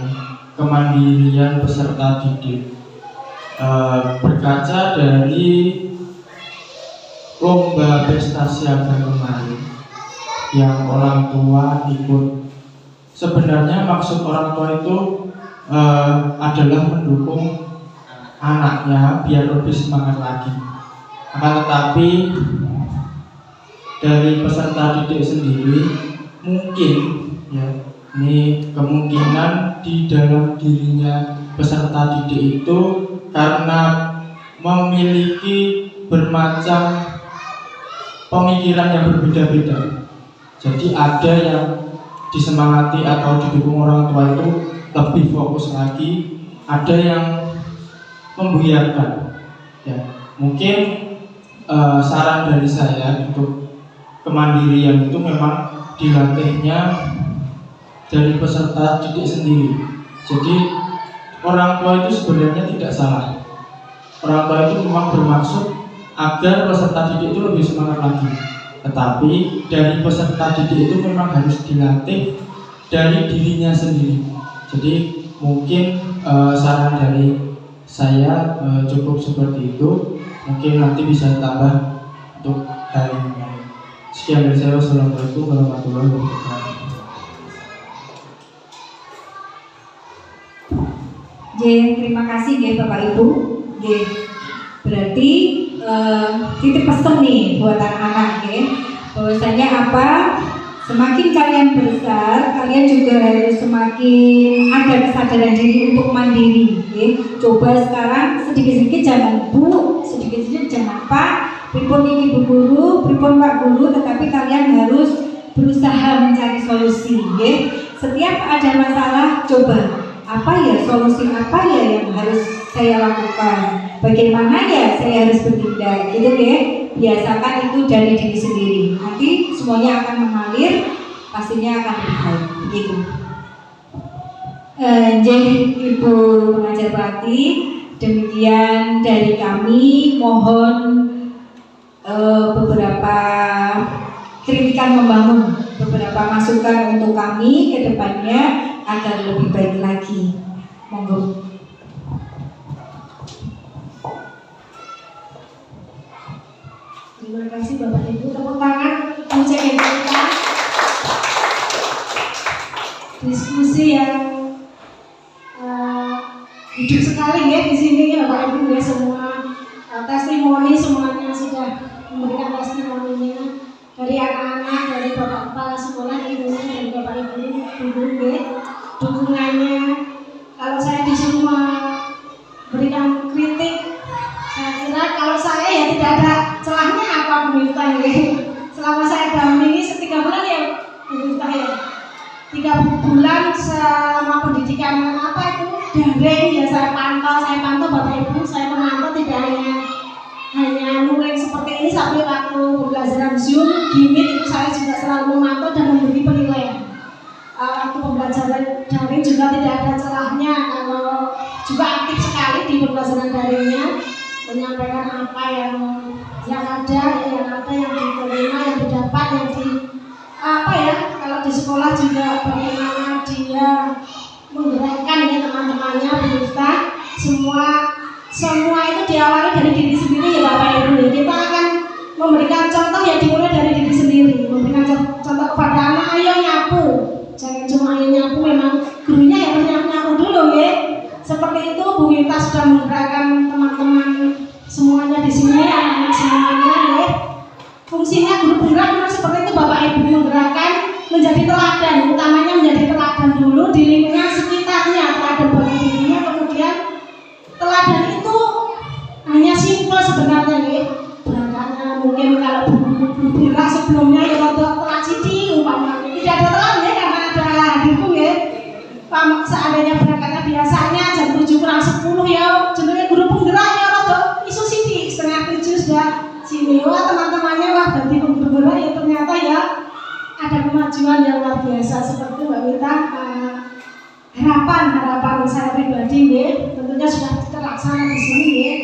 kemandirian peserta didik, berkaca dari lomba pesta siaga kemarin yang orang tua ikut, sebenarnya maksud orang tua itu adalah mendukung anaknya biar lebih semangat lagi. Akan tetapi dari peserta didik sendiri mungkin ya, ini kemungkinan di dalam dirinya peserta didik itu karena memiliki bermacam pemikiran yang berbeda-beda. Jadi ada yang disemangati atau didukung orang tua itu lebih fokus lagi, ada yang membuyarkan. Ya, mungkin saran dari saya untuk kemandirian itu memang dilatihnya dari peserta didik sendiri. Jadi orang tua itu sebenarnya tidak salah. Orang tua itu memang bermaksud agar peserta didik itu lebih semangat lagi. Tetapi dari peserta didik itu memang harus dilatih dari dirinya sendiri. Jadi mungkin saran dari saya cukup seperti itu. Mungkin nanti bisa tambah untuk hal yang lain. Sekian dari saya. Wassalamualaikum warahmatullahi wabarakatuh. Terima kasih ya Bapak Ibu. Berarti titip pesan nih buat anak-anak ya, bahwasanya apa? Semakin kalian besar, kalian juga harus semakin ada kesadaran diri untuk mandiri. Ya. Coba sekarang sedikit-sedikit jangan Bu, sedikit-sedikit jangan Pak, pripun ini Bu Guru, pripun Pak Guru, tetapi kalian harus berusaha mencari solusi. Ya. Setiap ada masalah, coba apa ya solusi apa ya yang harus saya lakukan, bagaimana ya saya harus bertindak, gitu ya. biasakan itu dari diri sendiri. Nanti semuanya akan mengalir, pastinya akan lebih baik. Begitu. Jadi Ibu pengajar pelatih, demikian dari kami. Mohon beberapa kritikan membangun, beberapa masukan untuk kami ke depannya agar lebih baik lagi. Monggo. Terima kasih Bapak Ibu, tepuk tangan untuk kita. Diskusi yang hidup sekali ya di sini ya Bapak Ibu ya, semua testimoni semuanya sudah memberikan testimoninya dari anak-anak, dari Bapak Kepala Sekolah, ibunya dan Bapak Ibu ya, dukungannya. Kalau saya disuruh memberikan kritik, saya kira kalau saya ya tidak ada celahnya apa pemerintah ya. Selama saya dampingi 3 bulan ya pemerintah ya, 3 bulan selama pendidikan apa itu daring ya saya pantau Bapak Ibu, saya memantau tidak hanya nulis seperti ini, sampai waktu pembelajaran Zoom, Gimit itu saya juga selalu memantau dan memberi penilaian. Waktu pembelajaran daring juga tidak ada celahnya, kalau juga aktif sekali di pembelajaran daringnya, menyampaikan apa yang ada yang diterima, yang didapat, yang di apa ya, kalau di sekolah juga bagaimana dia menggerakkan ya teman-temannya, pemirsa, semua itu diawali dari diri sendiri ya Bapak Ibu. Kita akan memberikan contoh ya, dimulai dari diri sendiri, memberikan contoh kepada anak, ayo nyapu, jangan cuma ayo nyapu, memang gurunya ya harus nyapu dulu ya. Seperti itu Bu Wita sudah menggerakkan teman-teman semuanya di sini, anak-anak semuanya ya. Fungsinya guru penggerak memang seperti itu Bapak Ibu, menggerakkan menjadi teladan, utamanya menjadi teladan dulu di lingkungan sekitarnya, teladan bagi dirinya, kemudian teladan itu hanya simpel sebenarnya ya. Berangkatnya mungkin kalau guru penggerak sebelumnya ya telat sidi umpamanya, tidak ada telat ya karena ada hadirku ya. Seandainya berangkatnya biasanya jam 7:40 ya, jenenge guru penggerak ya rada isu sidi, 6:30 sudah sini. Wah teman-temannya wah berarti penggerak ya, ternyata ya ada kemajuan yang luar biasa seperti Mbak Wita. Harapan saya pribadi ya, tentunya sudah terlaksana di sini ya,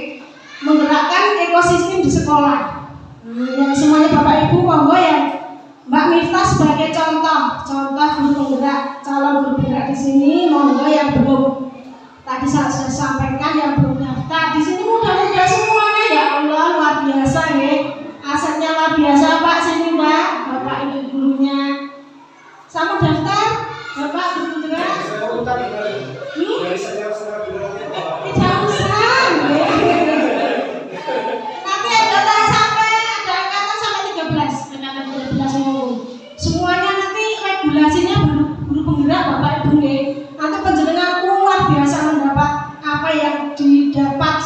menggerakkan ekosistem di sekolah. Yang semuanya Bapak Ibu monggo ya, Mbak Miftah sebagai contoh guru penggerak, calon guru penggerak di sini, monggo yang belum tadi saya sudah sampaikan, yang belum daftar di sini mudah-mudah semuanya ya Allah, luar biasa ya, asetnya luar biasa Pak. Sini Mbak, Bapak Ibu gurunya sama daftar Bapak guru penggerak. Tidak usah. Nanti ada sampai 13 minggu. Semuanya nanti regulasinya guru penggerak Bapak Ibu nggih. Nanti panjenengan luar biasa mendapat apa yang didapat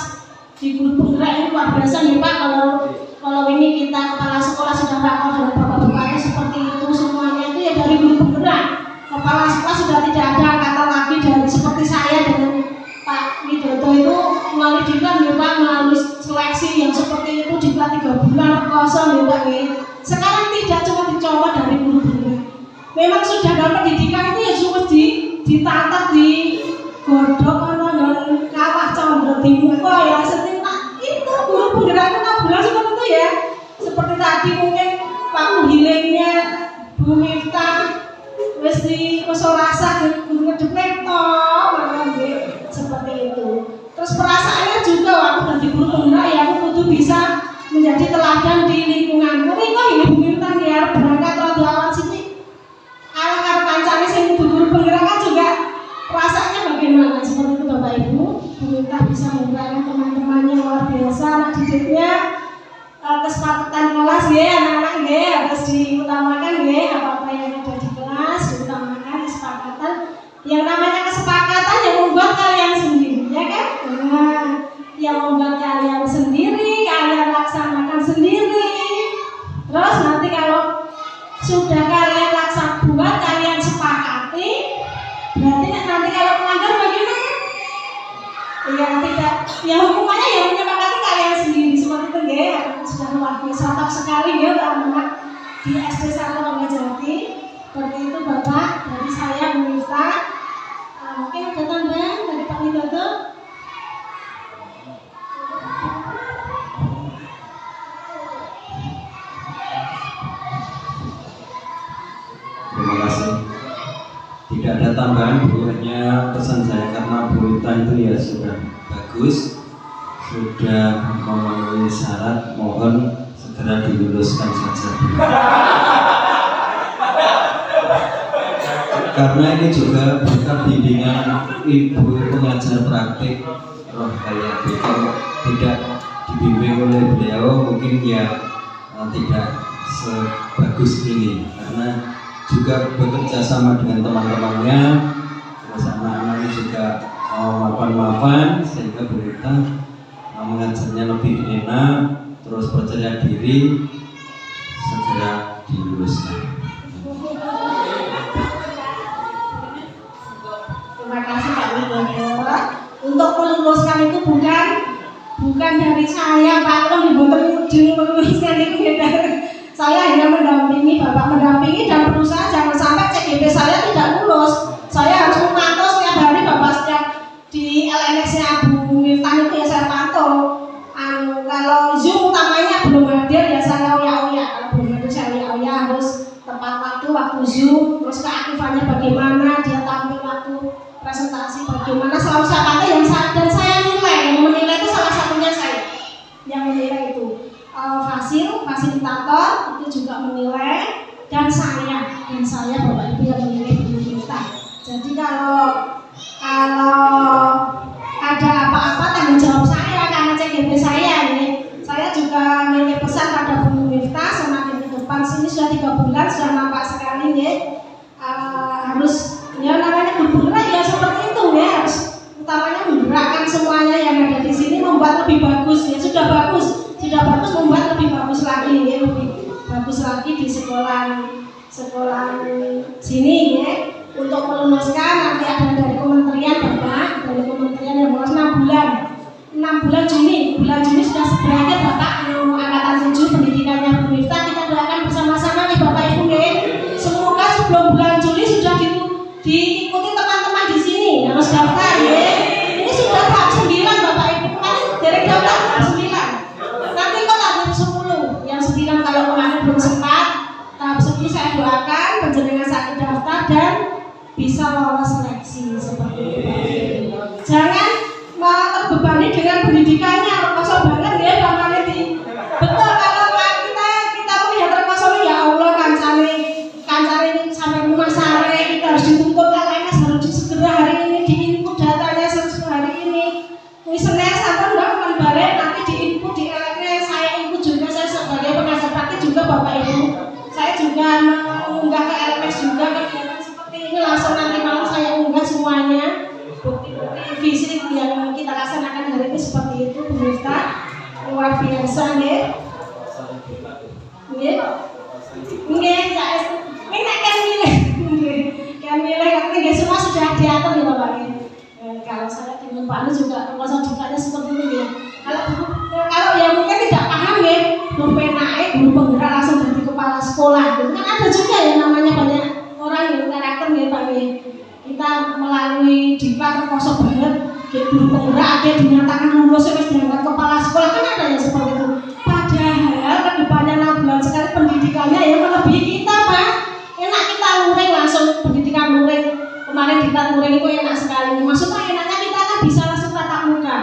di guru penggerak ini luar biasa nih Pak. Kalau ini kita kepala sekolah sudah rakor dengan Bapak Bupati seperti itu, semuanya itu ya dari guru penggerak. Kepala sekolah sudah tidak ada angkatan lagi dari seperti saya dengan Pak Widodo itu melalui diklat ya Pak, melalui seleksi yang seperti itu diklat 3 bulan kosong ya Pak ya. Sekarang tidak cuma dicoba dari guru penggerak. Memang sudah dalam pendidikan itu ya cuma ditata di godok dan kawah condro di muka ya, setindak itu guru penggerak itu 6 bulan seperti itu ya. Seperti tadi mungkin waktu healingnya Bu Miftah wis di rasa guru ngedepet seperti itu. Terus perasaannya juga waktu dari guru penggerak ya, aku kudu bisa menjadi teladan di lingkungan. Mungkin kok ini Bu Miftah ya berangkat atau lawan sini ala kancane sing guru penggerak kan juga perasaannya bagaimana seperti itu Bapak Ibu. Bu Miftah bisa menggerakkan teman-temannya luar biasa, anak didiknya. Kesepakatan kelas ya anak-anak ya harus diutamakan ya, apa-apa yang ada di kelas diutamakan, kesepakatan. Yang namanya kesepakatan yang membuat kalian sendiri ya kan, yang membuat kalian sendiri, kalian laksanakan sendiri. Terus nanti kalau sudah kalian buat, kalian sepakati, berarti nanti kalau melanggar bagaimana? Ya tidak, ya hukumannya ya menyepakati kalian sendiri seperti itu ya. Sudah luar biasa tambahan Bu, hanya pesan saya karena Bu Mita itu ya sudah bagus, sudah memenuhi syarat, mohon segera diluluskan saja. Karena ini juga berkat bimbingan Ibu pengajar praktik Roh Hayati. Kalau tidak dibimbing oleh beliau mungkin ya tidak sebagus ini, karena juga bekerja sama dengan teman-temannya, terus anak-anaknya juga maafan-maafan sehingga berita mengajarnya lebih enak, terus percaya diri, segera diluluskan. Terima kasih Pak Widodo. Untuk meluluskan itu bukan dari saya, Pak. Kalau meluluskan itu beda. Saya hanya mendampingi, Bapak mendampingi dan berusaha jangan sampai CGP saya tidak lulus. Saya harus memantau setiap hari Bapak, setiap di LNX-nya Bu Miftah itu ya saya pantau. Kalau Zoom utamanya belum hadir ya saya oya-oya. Kalau belum hadir saya oya-oya, harus tepat waktu Zoom, terus keaktifannya bagaimana, dia tampil waktu presentasi bagaimana, selalu saya pantau yang dan saya nilai. Yang menilai itu salah satunya saya yang menilai itu. Fasilitator itu juga menilai, dan saya Bapak Ibu yang menilai Bu Miftah. Jadi kalau ada apa-apa tanggung jawab saya karena CGP saya ini. Saya juga menitip pesan pada Bu Miftah semakin ke depan, sini sudah 3 bulan sudah nampak sekali ya. Harus ya namanya bergerak ya seperti itu ya, harus utamanya menggerakkan semuanya yang ada di sini, membuat lebih bagus ya. Sudah bagus membuat lebih bagus lagi ya, lebih bagus lagi di sekolah sini ya. Untuk meluluskan nanti ada dari kementerian Bapak, dari kementerian yang mulai 6 bulan Juni sudah berakhir Bapak angkatan 7 pendidikannya Bu Miftah. Kita doakan bersama-sama nih Bapak Ibu ya. Semoga sebelum bulan Juli sudah diikuti teman-teman di sini harus daftar ya. Ini sudah tahap 9 Bapak Ibu kan dari daftar tahap 9. Nanti kok tahap 10 yang 9 kalau kemarin belum sempat. Tahap 10 saya doakan penjenengan sakit daftar dan bisa lolos seleksi seperti itu. Jangan terbebani dengan pendidikannya, rekoso banget ya Pak Maniti. Betul, kalau kita melihat rekoso ya Allah kancane sampai rumah sare, kita harus dituntut LNS harus segera hari ini diinput datanya hari ini. Misalnya sampai udah kemarin balik nanti diinput di LNS, saya input juga, saya sebagai pengajar praktik juga Bapak Ibu. Saya juga mengunggah ke LNS juga kegiatan seperti ini, langsung nanti malam saya unggah semuanya. Bukti-bukti fisik yang kita laksanakan hari ini seperti itu Bu Miftah, luar biasa ya. Nggih. Ini kan milih semua sudah diatur ya Bapak ya. Kalau saya dengan Pak Anu juga termasuk juga seperti itu ya. Kalau yang mungkin tidak paham ya, guru PNAE, guru penggerak langsung dari kepala sekolah. Gitu kan ada juga ya namanya banyak orang yang karakter ya Pak ya. Kita melalui diklat kosong banget, guru penggerak ada dinyatakan lulus wis diangkat kepala sekolah, kan ada yang seperti itu. Padahal kedepannya 6 bulan sekali pendidikannya yang melebihi kita Pak. Enak kita luring langsung pendidikan luring. Kemarin diklat luring itu enak sekali. Maksudnya enaknya kita kan bisa langsung tatap muka.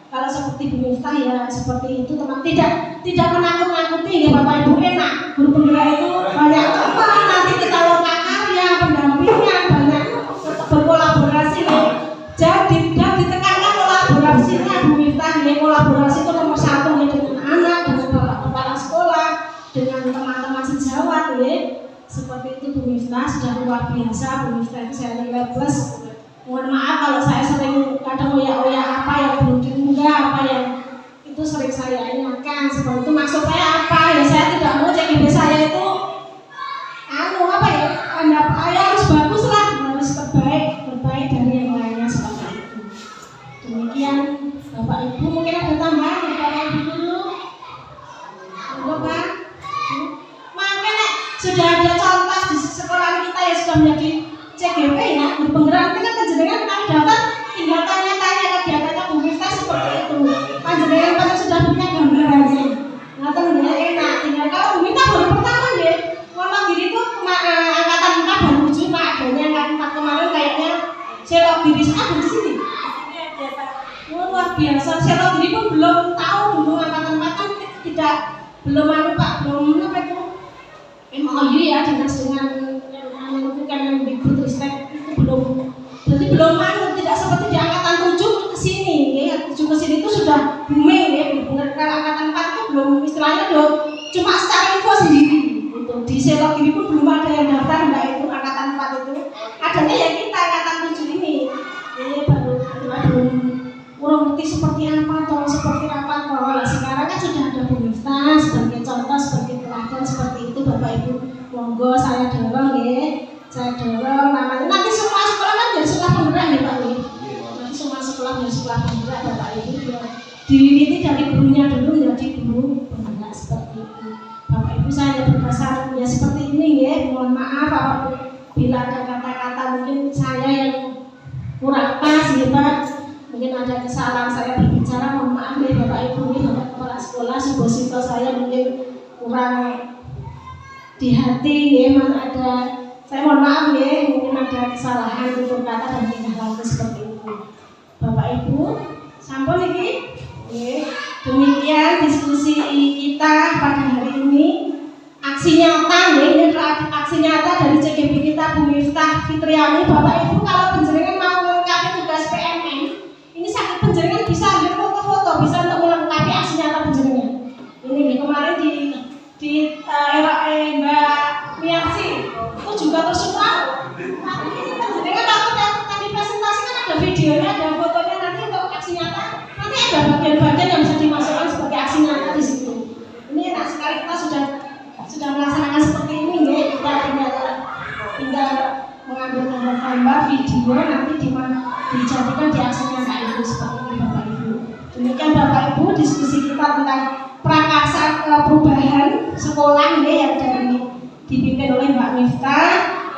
Kalau seperti Bu Miftah ya seperti itu teman, tidak menakut-nakuti ya Bapak Ibu, enak. Guru penggerak itu banyak teman, nanti kita loka karya, pendampingan banyak, berkolaborasi ya. Jadi dan ditekankan kolaborasinya Bu Miftah ya, kolaborasi itu nomor 1 ya, dengan anak, dengan bapak kepala sekolah, dengan teman-teman sejawat ya. Seperti itu Bu Miftah sudah luar biasa. Bu Miftah itu saya nilai plus. Mohon maaf kalau saya sering kadang oya-oya apa yang belum diunggah, apa yang itu sering saya ingatkan. Seperti itu maksud saya apa ya, saya tidak mau CGP saya itu harus bagus lah, harus terbaik dari yang lainnya seperti itu. Demikian Bapak Ibu, mungkin ada tambahan dari Bapak Ibu dulu. Bapak makanya sudah ada contoh di sekolah kita yang sudah menjadi CGP ya, di penggerak itu kan kejenengan kami dapat tinggal biasa. Selok ini pun belum tahu dulu angkatan 4 kan belum Pak, belum apa itu MOU ya dinas dengan yang menentukan yang Dikbudristek itu belum. Jadi belum tidak seperti di angkatan 7 ke sini ya. 7 ke sini itu sudah booming ya. Benar kalau angkatan 4 itu belum istilahnya cuma secara info sendiri gitu. Di Selok ini pun belum ada yang daftar enggak itu angkatan 4 itu. Adanya ya kita angkatan 7 ini. Ini baru belum kurang ngerti seperti apa atau seperti apa. Kalau sekarang kan sudah ada pemirsa sebagai contoh, sebagai teladan seperti itu Bapak Ibu. Monggo saya dorong ya. Saya dorong namanya. Nanti semua sekolah kan jadi sekolah penggerak ya Pak ya. Nanti semua sekolah jadi sekolah penggerak Bapak Ibu. Diwiwiti dari gurunya dulu menjadi guru penggerak seperti itu. Bapak Ibu saya berdasar ya seperti ini ya. Mohon maaf apabila ada kata-kata mungkin saya yang kurang pas ya Pak. Mungkin ada kesalahan saya berbicara, mohon maaf ya Bapak Ibu ya, Bapak Kepala Sekolah, subosito saya mungkin kurang di hati ya, ada saya mohon maaf ya, mungkin ada kesalahan tutur kata dan tingkah laku seperti itu. Bapak Ibu, sampun ini ya, demikian diskusi kita pada hari ini. Aksi nyata ya, ini adalah aksi nyata dari CGP kita Bu Miftah Fitriani. Bapak Ibu kalau penjenengan mau melengkapi tugas PMN, ini sakit penjenengan bisa ambil foto-foto, bisa untuk melengkapi aksi nyata penjenengan. Ini kemarin di era Mbak Miarsi itu juga tersurat. Tapi ini penjenengan waktu presentasi kan ada videonya, ada fotonya, nanti untuk aksi nyata nanti ada bagian-bagian yang bisa dimasukkan sebagai aksi nyata di situ. Ini enak sekali kita sudah melaksanakan seperti ini ya, kita tinggal mengambil gambar video nanti dijadikan di aksi nyata itu seperti ini Bapak Ibu. Demikian Bapak Ibu diskusi kita tentang prakarsa perubahan sekolah ya yang dipimpin oleh Mbak Miftah.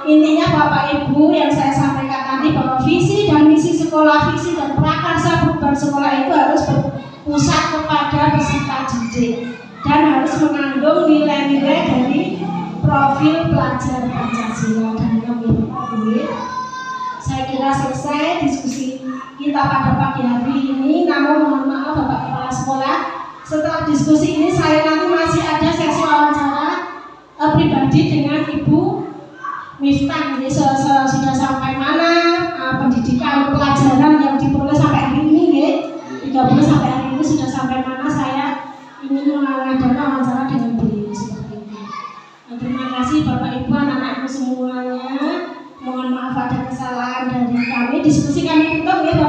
Intinya Bapak Ibu yang saya sampaikan tadi bahwa visi dan misi sekolah, visi dan prakarsa perubahan sekolah itu harus berpusat kepada peserta didik dan harus mengandung nilai-nilai dari profil pelajar Pancasila dan Nilai. Saya kira selesai diskusi kita pada pagi hari ini. Namun mohon maaf Bapak Kepala Sekolah, setelah diskusi ini saya nanti masih ada sesi wawancara pribadi dengan Ibu Miftah. Jadi sudah sampai mana pendidikan pelajaran yang diperoleh sampai hari ini ya, 30 sampai hari ini sudah sampai mana, saya ingin mengadakan wawancara dengan beliau seperti ini. Terima kasih Bapak Ibu, anak-anakku semuanya. Mohon maaf ada kesalahan dari kami. Diskusi kami tutup ya Bapak